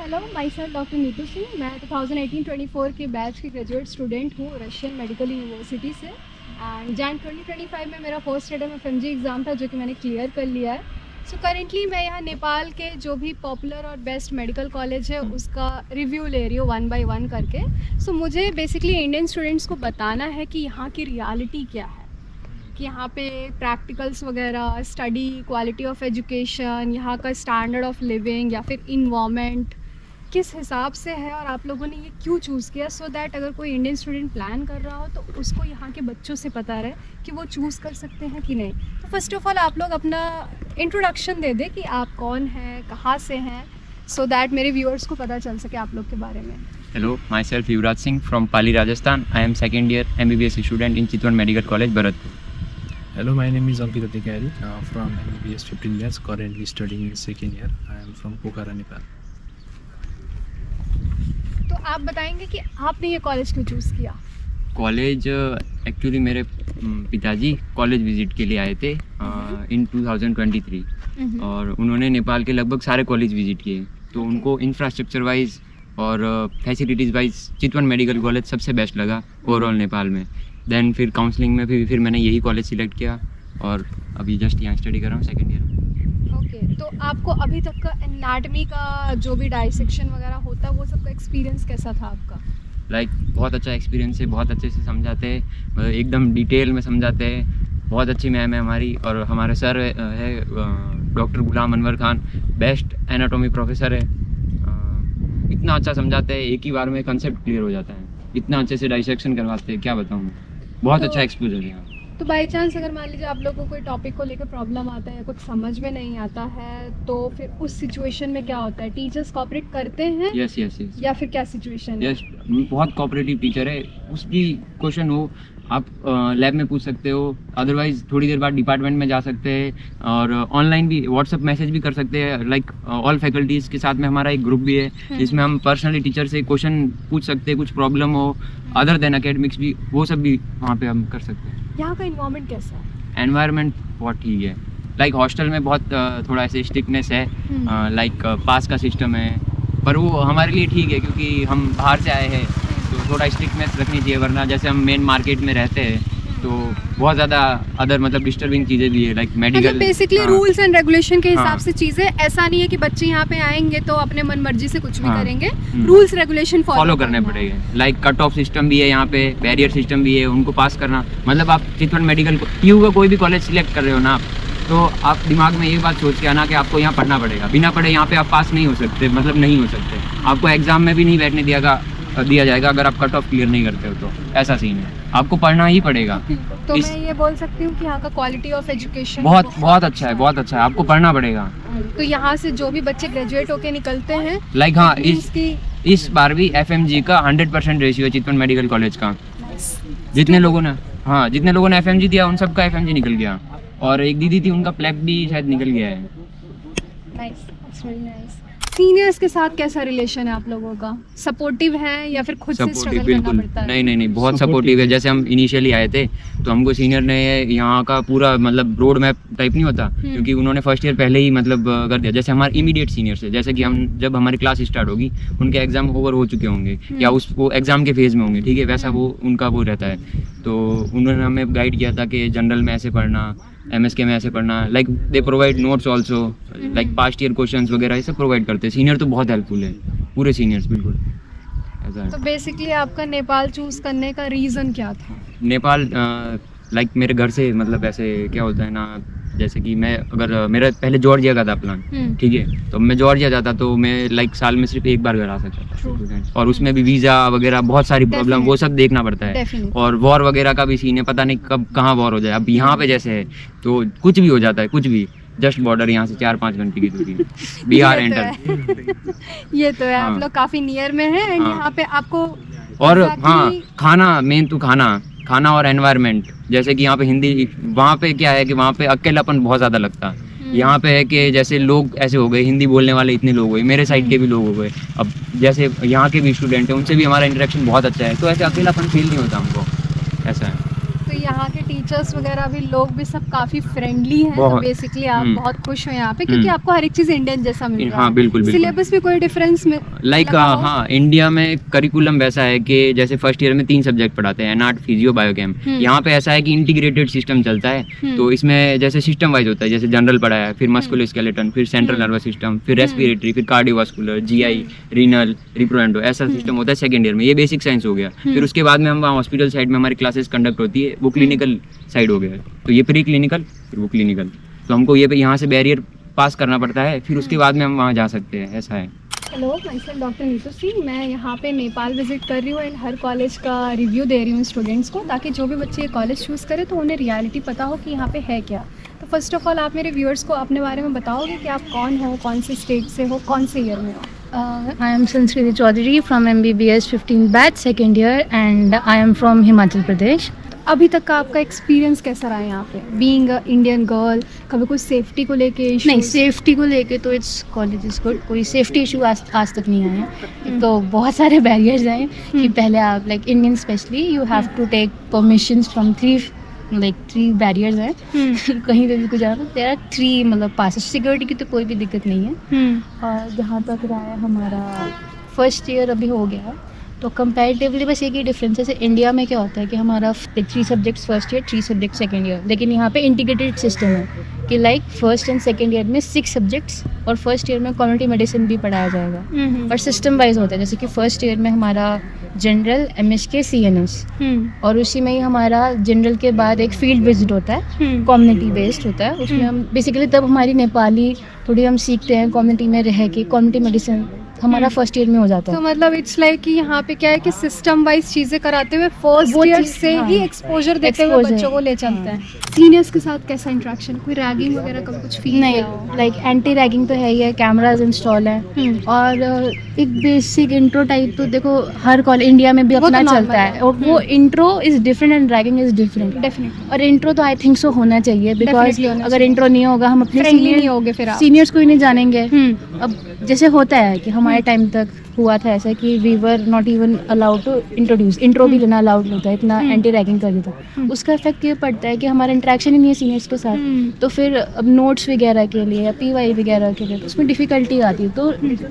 Hello my self doctor Neetu Singh. मैं 2018-24 के batch की ग्रेजुएट स्टूडेंट हूँ रशियन मेडिकल यूनिवर्सिटी से। एंड जैन 2025 में मेरा फर्स्ट एडम FMG एग्ज़ाम था जो कि मैंने क्लियर कर लिया है। सो करेंटली मैं यहाँ नेपाल के जो भी पॉपुलर और बेस्ट मेडिकल कॉलेज है उसका रिव्यू ले रही हूँ 1 by 1 करके। सो मुझे बेसिकली इंडियन स्टूडेंट्स को बताना है कि यहाँ की रियलिटी क्या है, कि यहाँ पे प्रैक्टिकल्स वगैरह, स्टडी, क्वालिटी ऑफ एजुकेशन, यहाँ का स्टैंडर्ड ऑफ लिविंग या फिर इन्वायरमेंट किस हिसाब से है और आप लोगों ने ये क्यों चूज़ किया, सो दैट अगर कोई इंडियन स्टूडेंट प्लान कर रहा हो तो उसको यहाँ के बच्चों से पता रहे कि वो चूज़ कर सकते हैं कि नहीं। तो फर्स्ट ऑफ ऑल आप लोग अपना इंट्रोडक्शन दे दें कि आप कौन हैं, कहाँ से हैं, सो दैट मेरे व्यूअर्स को पता चल सके आप लोग के बारे में। Hello, myself Yuvraj Singh from Pali, Rajasthan. I am second year MBBS student in Chitwan Medical College, Bharatpur. Hello, my name is Ankit Adhikari from MBBS 15 years, currently studying in second year. I am from Pokhara, Nepal. तो आप बताएंगे कि आपने ये college क्यों choose किया? College actually मेरे पिताजी कॉलेज विजिट के लिए आए थे इन 2023 और उन्होंने नेपाल के लगभग सारे कॉलेज विजिट किए, तो उनको इंफ्रास्ट्रक्चर वाइज और फैसिलिटीज़ वाइज चितवन मेडिकल कॉलेज सबसे बेस्ट लगा ओवरऑल नेपाल में। देन फिर काउंसलिंग में फिर मैंने यही कॉलेज सिलेक्ट किया और अभी जस्ट यहाँ स्टडी कर रहा हूँ सेकेंड ईयर में। ओके, तो आपको अभी तक का एनाटमी का जो भी डाइसेक्शन वगैरह होता है वो सब का एक्सपीरियंस कैसा था आपका? लाइक बहुत अच्छा एक्सपीरियंस है, बहुत अच्छे से समझाते हैं, एकदम डिटेल में समझाते हैं। बहुत अच्छी मैम है हमारी और हमारे सर है doctor Ghulam Anwar Khan, best anatomy professor है। इतना अच्छा समझाते हैं, एक ही बार में कंसेप्ट क्लियर हो जाता है, इतना अच्छे से डाइसेक्शन करवाते हैं, क्या बताऊँ, बहुत अच्छा एक्सपोजर है। तो बाई चांस अगर मान लीजिए आप लोगों को कोई टॉपिक को लेकर प्रॉब्लम आता है या कुछ समझ में नहीं आता है तो फिर उस सिचुएशन में क्या होता है? टीचर्स कोऑपरेट करते हैं? यस या फिर क्या सिचुएशन है? यस, बहुत कोऑपरेटिव टीचर है। उसकी क्वेश्चन हो आप लैब में पूछ सकते हो, अदरवाइज थोड़ी देर बाद डिपार्टमेंट में जा सकते हैं और ऑनलाइन भी व्हाट्सएप मैसेज भी कर सकते हैं। लाइक ऑल फैकल्टीज़ के साथ में हमारा एक ग्रुप भी है जिसमें हम पर्सनली टीचर से क्वेश्चन पूछ सकते हैं, कुछ प्रॉब्लम हो अदर देन एकेडमिक्स भी, वो सब भी वहाँ पे हम कर सकते हैं। यहाँ का इन्वायरमेंट कैसा है? एनवायरनमेंट बहुत ठीक है। लाइक हॉस्टल में बहुत थोड़ा ऐसे स्ट्रिक्टनेस है, लाइक पास का सिस्टम है, पर वो हमारे लिए ठीक है क्योंकि हम बाहर से आए हैं तो थोड़ा स्ट्रिक्टनेस रखनी चाहिए, वरना जैसे हम मेन मार्केट में रहते हैं तो बहुत ज़्यादा अदर मतलब डिस्टर्बिंग चीज़ें भी है, like medical basically rules and regulation के हिसाब से चीज़ें। ऐसा नहीं है कि बच्चे यहाँ पे आएंगे तो अपने मन मर्जी से कुछ भी करेंगे, रूल्स रेगुलेशन फॉलो करने पड़ेंगे। लाइक कट ऑफ सिस्टम भी है यहाँ पे, बैरियर सिस्टम भी है, उनको पास करना। मतलब आप चितवन मेडिकल पीयू का कोई भी कॉलेज सिलेक्ट कर रहे हो ना, तो आप दिमाग में ये बात सोच के आना कि आपको यहाँ पढ़ना पड़ेगा, बिना पढ़े यहाँ पे आप पास नहीं हो सकते, मतलब नहीं हो सकते। आपको एग्जाम में भी नहीं बैठने दिया जाएगा अगर आप कट ऑफ क्लियर नहीं करते हो, तो ऐसा सीन है, आपको पढ़ना ही पड़ेगा। तो मैं ये बोल सकती हूँ कि यहाँ का क्वालिटी ऑफ एजुकेशन बहुत अच्छा है, बहुत अच्छा है, आपको पढ़ना पड़ेगा। तो यहाँ से जो भी बच्चे ग्रेजुएट होके निकलते हैं, लाइक हाँ, इस बार भी FMG का 100% रेशियो है चितवन मेडिकल कॉलेज का। जितने लोगों ने FMG दिया उन सबका FMG निकल गया, और एक दीदी थी उनका प्लेब भी शायद निकल गया है। नाइस। सीनियर्स के साथ कैसा रिलेशन है आप लोगों का? सपोर्टिव है या फिर खुद से स्ट्रगल करना पड़ता है? नहीं, बहुत सपोर्टिव है। जैसे हम इनिशियली आए थे तो हमको सीनियर ने यहाँ का पूरा मतलब रोड मैप टाइप नहीं होता, क्योंकि उन्होंने फर्स्ट ईयर पहले ही मतलब कर दिया। जैसे हमारे इमीडिएट सीनियर्स है, जैसे कि हम जब हमारी क्लास स्टार्ट होगी उनके एग्जाम ओवर हो चुके होंगे या वो एग्जाम के फेज में होंगे, ठीक है, वैसा वो उनका वो रहता है। तो उन्होंने हमें गाइड किया था कि जनरल में ऐसे पढ़ना, MSK में ऐसे पढ़ना। Like they provide notes also, like past year questions वगैरह ये सब प्रोवाइड करते हैं। सीनियर तो बहुत हेल्पफुल है, पूरे सीनियर्स बिल्कुल ऐसा है। तो बेसिकली आपका नेपाल चूज करने का रीज़न क्या था? नेपाल लाइक मेरे घर से मतलब ऐसे क्या होता है ना, जैसे कि मैं अगर मेरा पहले जॉर्जिया का था प्लान, ठीक है, तो मैं जॉर्जिया जाता तो मैं लाइक साल में सिर्फ एक बार घर आ सकता था, और उसमें भी वीज़ा वगैरह बहुत सारी प्रॉब्लम, वो सब देखना पड़ता है, और वॉर वगैरह का भी सीन है, पता नहीं कब कहाँ वॉर हो जाए। अब यहाँ पे जैसे है तो कुछ भी हो जाता है, कुछ भी, जस्ट बॉर्डर यहाँ से 4-5 घंटे की दूरी, बिहार एंटर। ये तो है, आप लोग काफ़ी नियर में है एंड यहाँ पे आपको, और हाँ, खाना मेन तो खाना और एनवायरनमेंट। जैसे कि यहाँ पे हिंदी, वहाँ पे क्या है कि वहाँ पे अकेलापन बहुत ज़्यादा लगता है। यहाँ पे है कि जैसे लोग ऐसे हो गए, हिंदी बोलने वाले इतने लोग हो गए, मेरे साइड के भी लोग हो गए, अब जैसे यहाँ के भी स्टूडेंट हैं उनसे भी हमारा इंटरेक्शन बहुत अच्छा है, तो ऐसे अकेलापन फील नहीं होता हमको, ऐसा है। तो यहाँ के टीचर्स वगैरह भी, लोग भी सब काफी फ्रेंडली हैं, तो बहुत। बेसिकली आप बहुत खुश हो यहाँ पे क्योंकि आपको हर एक चीज इंडियन जैसा मिल रहा है। हाँ बिल्कुल बिल्कुल। सिलेबस में कोई डिफरेंस में लाइक लगा हो? हाँ, इंडिया में करिकुलम वैसा है कि जैसे फर्स्ट ईयर में 3 सब्जेक्ट पढ़ाते हैं, एनाट, फिजियो, बायोकेम। यहाँ पे ऐसा है कि इंटीग्रेटेड सिस्टम चलता है, तो इसमें जैसे सिस्टम वाइज होता है, जैसे जनरल पढ़ाया है, फिर मस्कुलोस्केलेटन, फिर सेंट्रल नर्वस सिस्टम, फिर रेस्पिरेटरी, फिर कार्डियोवास्कुलर, जीआई, रीनल, रिप्रोएंडो, ऐसा सिस्टम होता है सेकेंड ईयर में। ये बेसिक साइंस हो गया। फिर उसके बाद में हम वहाँ हॉस्पिटल साइड में हमारी क्लासेस कंडक्ट होती है, वो क्लिनिकल साइड हो गया। तो ये प्री क्लिनिकल, फिर वो क्लिनिकल, तो हमको ये यहाँ से बैरियर पास करना पड़ता है, फिर उसके बाद में हम वहाँ जा सकते हैं, ऐसा है। Hello, my self doctor Neetu Singh. मैं यहाँ पे नेपाल विजिट कर रही हूँ एंड हर कॉलेज का रिव्यू दे रही हूँ स्टूडेंट्स को, ताकि जो भी बच्चे ये कॉलेज चूज़ करें तो उन्हें रियलिटी पता हो कि यहाँ पे है क्या। तो फर्स्ट ऑफ ऑल आप मेरे व्यूअर्स को अपने बारे में बताओगे कि आप कौन हो, कौन से स्टेट से हो, कौन से ईयर में हो? I am Sanskriti Chaudhary from MBBS 15 batch second year and I am from Himachal Pradesh. अभी तक का आपका एक्सपीरियंस कैसा रहा है यहाँ पे बीइंग अ इंडियन गर्ल? कभी कोई सेफ्टी को लेके issues? नहीं, सेफ्टी को लेके तो इट्स कॉलेज इज गुड, कोई सेफ्टी इशू आज तक नहीं आया है। एक तो बहुत सारे बैरियर्स हैं कि पहले आप like Indian specially you have to take permissions from 3 barriers हैं। कहीं पे भी कुछ जाना देयर आर 3 मतलब पासेस। सिक्योरिटी की तो कोई भी दिक्कत नहीं है। और जहाँ तक रहा है हमारा फर्स्ट ईयर अभी हो गया, तो कंपैरेटिवली बस एक ही डिफरेंस है। जैसे इंडिया में क्या होता है कि हमारा 3 subjects first year, 3 subject second year, लेकिन यहाँ पे इंटीग्रेटेड सिस्टम है कि like first and second year में 6 सब्जेक्ट्स और फर्स्ट ईयर में कम्युनिटी मेडिसिन भी पढ़ाया जाएगा। और सिस्टम वाइज होता है, जैसे कि फर्स्ट ईयर में हमारा जनरल, MSK, CNS, और उसी में ही हमारा जनरल के बाद एक फील्ड विजिट होता है, कम्युनिटी बेस्ड होता है। उसमें हम बेसिकली तब हमारी नेपाली थोड़ी हम सीखते हैं कम्युनिटी में रह के। कम्युनिटी मेडिसिन हमारा फर्स्ट ईयर में हो जाता तो है। मतलब इट्स लाइक कि यहाँ पे क्या है कि सिस्टम वाइज चीजें कराते हुए फर्स्ट वो ईयर चीज़, से हाँ, ही एक्सपोजर देते हुए exposure, बच्चों को ले चलते हैं। सीनियर्स के साथ कैसा इंटरेक्शन, कोई रैगिंग वगैरह कभी कुछ फील नहीं, लाइक एंटी रैगिंग तो है ही है, कैमराज इंस्टॉल है और एक बेसिक इंट्रो टाइप तो देखो हर कॉलेज इंडिया में भी वो तो अपना normal चलता है। है, और वो intro is different and ragging is different. Definitely और इंट्रो तो आई थिंक सो होना चाहिए, बिकॉज Definitely होना अगर चाहिए। इंट्रो नहीं होगा हम अपने फ्रेंडली नहीं होगे फिर आप। सीनियर्स को ही नहीं जानेंगे। अब जैसे होता है कि हमारे टाइम तक हुआ था ऐसा कि we were not even allowed to introduce, intro भी लेना अलाउड नहीं था, इतना एंटी रैगिंग कर देता। उसका इफेक्ट ये पड़ता है कि हमारा इंटरेक्शन ही नहीं है सीनियर्स के साथ, तो फिर अब नोट्स वगैरह के लिए या PY वगैरह के लिए तो उसमें डिफिकल्टी आती है। तो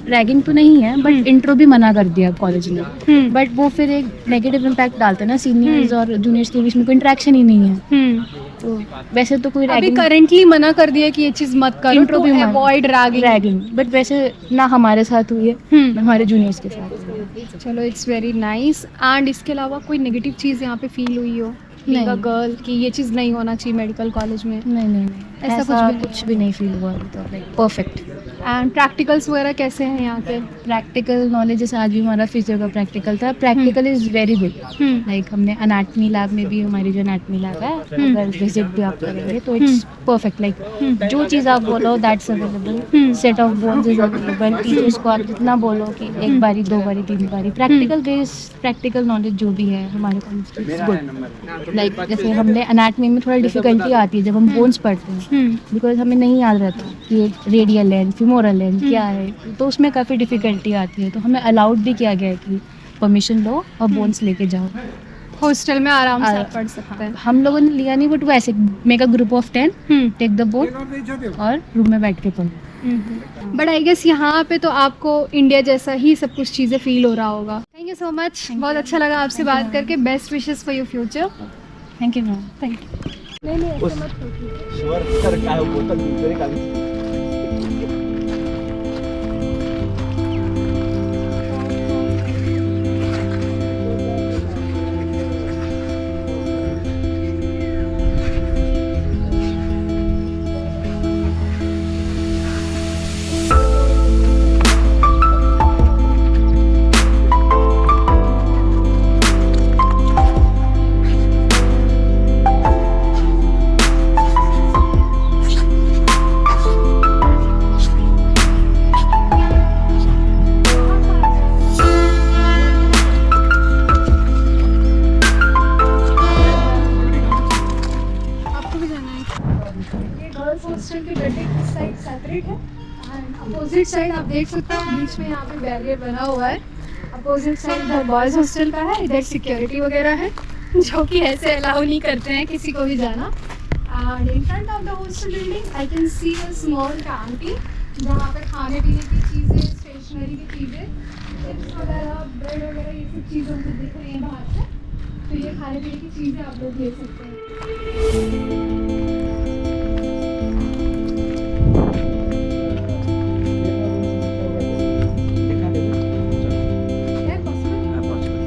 रैगिंग तो नहीं है, बट इंट्रो भी मना कर दिया कॉलेज ने, बट वो फिर एक नेगेटिव इम्पैक्ट डालता है ना सीनियर्स और जूनियर्स के बीच में, कोई इंटरेक्शन ही नहीं है। तो वैसे तो कोई अभी रैगिंग करेंटली मना कर दिया कि ये चीज मत करो Intro टू भी मना। Avoid ragging. बट वैसे ना हमारे साथ हुई है ना हमारे जूनियर्स के साथ। चलो, इट्स वेरी नाइस। एंड इसके अलावा कोई नेगेटिव चीज़ यहाँ पे फील हुई हो बीइंग अ नहीं। गर्ल कि ये चीज़ नहीं होना चाहिए मेडिकल कॉलेज में? नहीं, ऐसा ऐसा कुछ भी कुछ भी नहीं फील हुआ अभी तक, लाइक परफेक्ट। एंड प्रैक्टिकल्स वगैरह कैसे हैं यहाँ के? प्रैक्टिकल नॉलेज, जैसे आज भी हमारा फिजियो का प्रैक्टिकल था, practical is very good. Like हमने अनाटमी लैब में भी, हमारी जो अनाटमी लैब है, अगर विजिट भी आप करेंगे तो इट्स परफेक्ट। लाइक जो चीज़ आप बोलो that's available, set of bones is available. Teachers को आप जितना बोलो कि 1 बारी 2 बारी 3 बारी, प्रैक्टिकल बेस्ड प्रैक्टिकल नॉलेज जो भी है हमारे कॉलेज इज गुड। लाइक जैसे हमने अनाटमी में थोड़ा डिफिकल्टी आती है जब हम बोन्स पढ़ते हैं, बिकॉज हमें नहीं याद रहता कि रेडियल एंड फीमोरल एंड क्या है, तो उसमें काफ़ी डिफिकल्टी आती है। तो हमें अलाउड भी किया गया है कि परमिशन लो और बोन्स लेके जाओ। हॉस्टल में आराम से आप पढ़ सकते हैं। हम लोगों ने लिया नहीं, बट वैसे make a group of 10, take the bone और रूम में बैठ के पढ़ो। बट आई गेस यहाँ पे तो आपको इंडिया जैसा ही सब कुछ चीज़ें फील हो रहा होगा। थैंक यू सो मच, बहुत अच्छा लगा आपसे बात करके। Best wishes for your future. Thank you ma'am. Thank you. नहीं ऐसे मत सोचिए। हॉस्टल के गड्ढे की साइड सेपरेट है एंड अपोजिट साइड आप देख सकते हो बीच में यहाँ पे बैरियर बना हुआ है। अपोजिट साइड इधर बॉयज़ हॉस्टल का है, इधर सिक्योरिटी वगैरह है जो कि ऐसे अलाउ नहीं करते हैं किसी को भी जाना। And in front of the hostel building I can see a small canteen जहाँ पे खाने पीने की चीज़ें, स्टेशनरी की चीज़ें, चिप्स वगैरह, ब्रेड वगैरह, ये सब चीज़ें मुझे दिख रही हैं बाहर से। तो ये खाने पीने की चीज़ें आप लोग ले सकते हैं। है possible?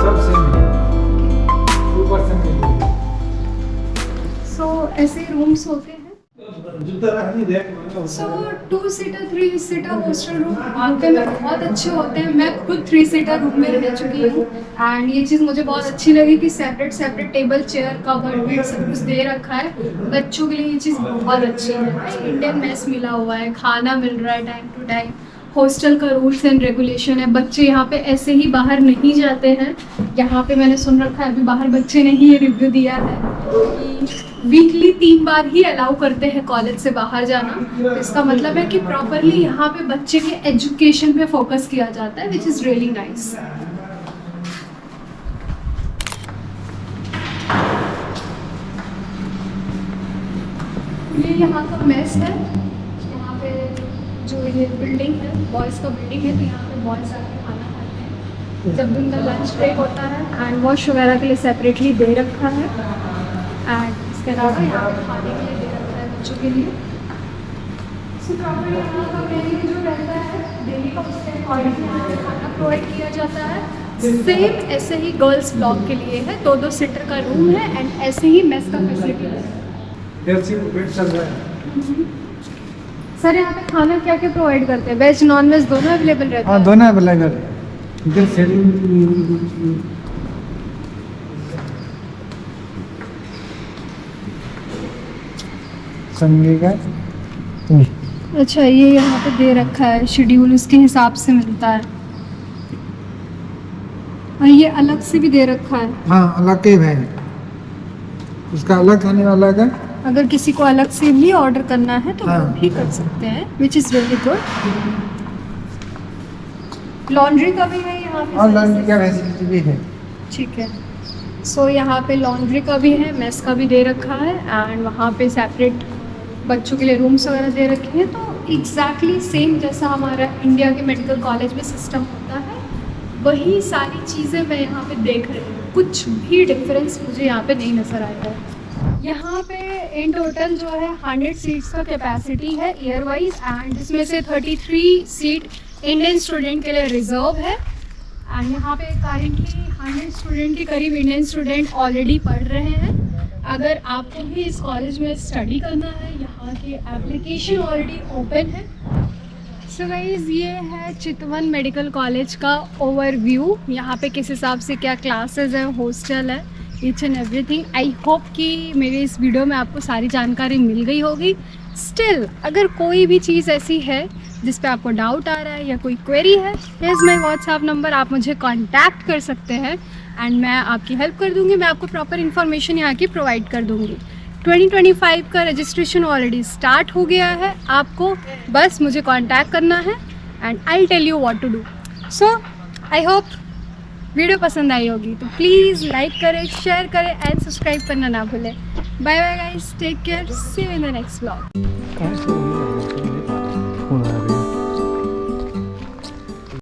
सब सेम है 2% के लिए सो ऐसे रूम्स होते हैं। सो 2 सीटर 3 सीटर हॉस्टल रूम वाकई में बहुत अच्छे होते हैं। मैं खुद 3 सीटर रूम में रह चुकी हूँ एंड ये चीज़ मुझे बहुत अच्छी लगी कि separate table, chair, cover, bed सब कुछ दे रखा है। बच्चों के लिए ये चीज़ बहुत अच्छी है। इंडियन मेस मिला हुआ है, खाना मिल रहा है टाइम टू टाइम। हॉस्टल का रूल्स एंड रेगुलेशन है, बच्चे यहाँ पे ऐसे ही बाहर नहीं जाते हैं। यहाँ पे मैंने सुन रखा है, अभी बाहर बच्चे ने ही ये रिव्यू दिया है कि वीकली 3 बार ही अलाउ करते हैं कॉलेज से बाहर जाना। तो इसका मतलब है कि प्रॉपरली यहाँ पे बच्चे के एजुकेशन पे फोकस किया जाता है, विच इज़ रियली नाइस। ये यहाँ का मेस है। यहाँ पे जो ये बिल्डिंग है, बॉयज़ का बिल्डिंग है, तो यहाँ पे बॉयज़ आके खाना खाते हैं जब भी उनका लंच ब्रेक होता है। हैंड वॉश वगैरह के लिए सेपरेटली दे रखा है। एंड इसके अलावा यहाँ पे खाने के लिए दे रखा है बच्चों के लिए। सो प्रॉपर यहाँ का मेन्यू जो रहता है डेली का, उसके अकॉर्डिंग यहाँ पे खाना प्रोवाइड किया जाता है। सेम ऐसे ही गर्ल्स ब्लॉक के लिए है, 2-2 सीटर का रूम है एंड ऐसे ही मेस का फैसिलिटी है। एलसी वेट चल रहा है। सर यहाँ पे खाना क्या क्या प्रोवाइड करते हैं? वेज नॉन वेज दोनों अवेलेबल रहता हाँ है? दोनों अवेलेबल है। इधर शेड्यूल संडे का अच्छा, ये यहाँ पे दे रखा है शेड्यूल, उसके हिसाब से मिलता है। और ये अलग से भी दे रखा है। हाँ अलग के है, उसका अलग खाने वाला है। अगर किसी को अलग से भी ऑर्डर करना है तो हाँ। वो भी कर सकते हैं, which is really good. Laundry का भी है यहाँ पे? और लंच का फैसिलिटी भी है। ठीक है। सो यहाँ पे लॉन्ड्री का भी है, मेस का भी दे रखा है एंड वहाँ पे सेपरेट बच्चों के लिए रूम्स वगैरह दे रखे हैं। तो एग्जैक्टली सेम जैसा हमारा इंडिया के मेडिकल कॉलेज में सिस्टम होता है, वही सारी चीज़ें मैं यहाँ पे देख रही हूँ। कुछ भी डिफरेंस मुझे यहाँ पे नहीं नज़र आया है। यहाँ पे इन टोटल जो है 100 सीट्स का कैपेसिटी है ईयर वाइज एंड जिसमें से 33 सीट इंडियन स्टूडेंट के लिए रिजर्व है। एंड यहाँ पे करेंटली 100 स्टूडेंट के करीब इंडियन स्टूडेंट ऑलरेडी पढ़ रहे हैं। अगर आपको भी इस कॉलेज में स्टडी करना है, यहाँ की एप्लीकेशन ऑलरेडी ओपन है। सो गाइस, ये है चितवन मेडिकल कॉलेज का ओवरव्यू। यहाँ पे किस हिसाब से क्या क्लासेस हैं, हॉस्टल है, each and everything. I hope कि मेरे इस वीडियो में आपको सारी जानकारी मिल गई होगी। स्टिल अगर कोई भी चीज़ ऐसी है जिस पे आपको डाउट आ रहा है या कोई क्वेरी है, हेre's माई व्हाट्सएप नंबर, आप मुझे कांटेक्ट कर सकते हैं एंड मैं आपकी हेल्प कर दूँगी। मैं आपको प्रॉपर इन्फॉर्मेशन यहाँ की प्रोवाइड कर दूँगी। 2025 का रजिस्ट्रेशन ऑलरेडी स्टार्ट हो गया है। आपको बस मुझे कांटेक्ट करना है and I tell you what to do. So I hope video पसंद आई होगी, तो प्लीज़ लाइक करें, शेयर करें एंड सब्सक्राइब करना ना भूलें। Bye bye guys, take care, see you in the next vlog.